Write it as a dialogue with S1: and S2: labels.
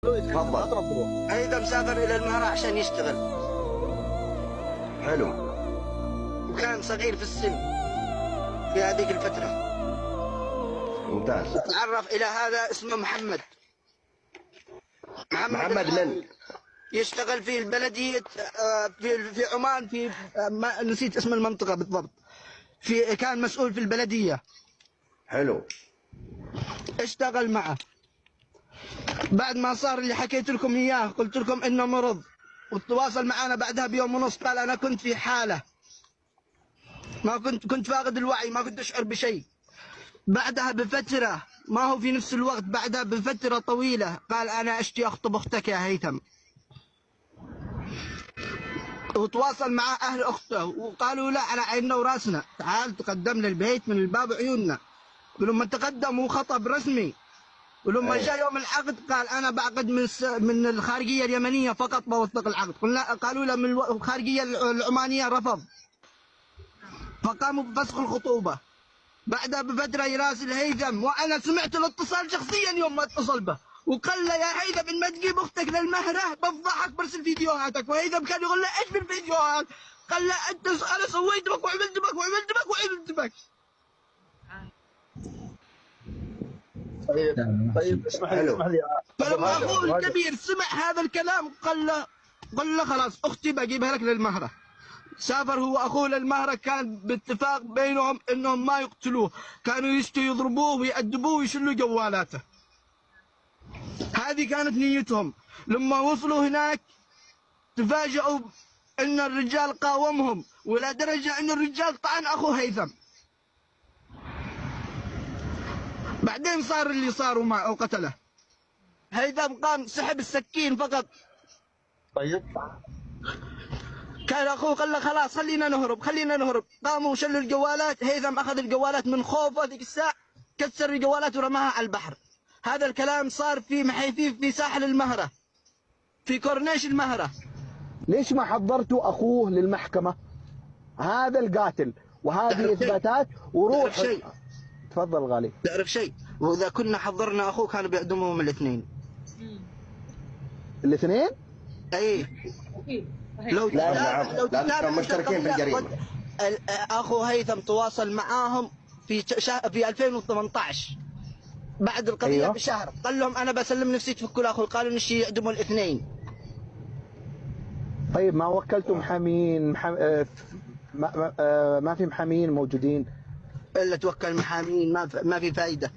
S1: تفضل.
S2: هيدا مسافر الى المهرة عشان يشتغل.
S1: حلو.
S2: وكان صغير في السن في هذيك الفترة.
S1: ممتاز.
S2: تعرف الى هذا اسمه محمد.
S1: محمد من؟
S2: يشتغل في البلدية في عمان، في ما نسيت اسم المنطقة بالضبط. كان مسؤول في البلدية.
S1: حلو.
S2: اشتغل معه. بعد ما صار اللي حكيت لكم اياه، قلت لكم انه مرض، وتواصل معنا بعدها بيوم ونص، قال انا كنت في حالة، ما كنت فاقد الوعي، ما كنت اشعر بشيء. بعدها بفترة، ما هو في نفس الوقت، بعدها بفترة طويلة قال انا اشتي اخطب اختك يا هيثم. وتواصل مع اهل اخته وقالوا لا على عيننا وراسنا، تعال تقدم للبيت من الباب عيوننا. ولما تقدم وخطب رسمي، ولما جاء يوم العقد قال انا بعقد من الخارجيه اليمنيه فقط بوثق العقد. قالوا له من الخارجيه العمانيه رفض، فقاموا بفسخ الخطوبه. بعدها بفتره يراسل هيثم، وانا سمعت الاتصال شخصيا يوم ما اتصل به، وقال له يا هيثم ان ما تجيب اختك للمهره بفضحك برسل فيديوهاتك. وهيثم كان يقول له ايش بالفيديوهات؟ قال له انا سويت بك وعملت بك وعملت بك وعملت بك.
S3: طيب اسمح لي.
S2: فلما اخوه الكبير سمع هذا الكلام قال له خلاص اختي بجيبها لك للمهره. سافر هو اخوه للمهره، كان باتفاق بينهم انهم ما يقتلوه، كانوا يشتوا يضربوه ويأدبوه ويشلوا جوالاته. هذه كانت نيتهم. لما وصلوا هناك تفاجئوا ان الرجال قاومهم، ولا درجه ان الرجال طعن اخو هيثم. بعدين صار اللي صار معه وقتله. هيثم قام سحب السكين فقط.
S3: طيب
S2: كان اخوه قال له خلاص خلينا نهرب. قاموا وشلوا الجوالات. هيثم اخذ الجوالات من خوفه ذيك الساعه، كسر الجوالات ورماها على البحر. هذا الكلام صار في محيثيف في ساحل المهره، في كورنيش المهره.
S4: ليش ما حضرتوا اخوه للمحكمه؟ هذا القاتل وهذه اثباتات وروح.
S2: شيء.
S4: تفضل غالي.
S2: تعرف شيء؟ واذا كنا حضرنا اخوه كانوا بيعدموهم الاثنين.
S4: الاثنين؟
S2: اي. لو
S1: تتابع مشتركين في الجريمه.
S2: اخو هيثم تواصل معاهم في 2018 بعد القضيه
S4: أيوه.
S2: بشهر، قال لهم انا بسلم نفسي تفكوا الاخو، قالوا نشي يعدموا الاثنين.
S4: طيب ما وكلتوا محامين؟ ما في محامين موجودين؟
S2: الا توكل محامين ما في فايده.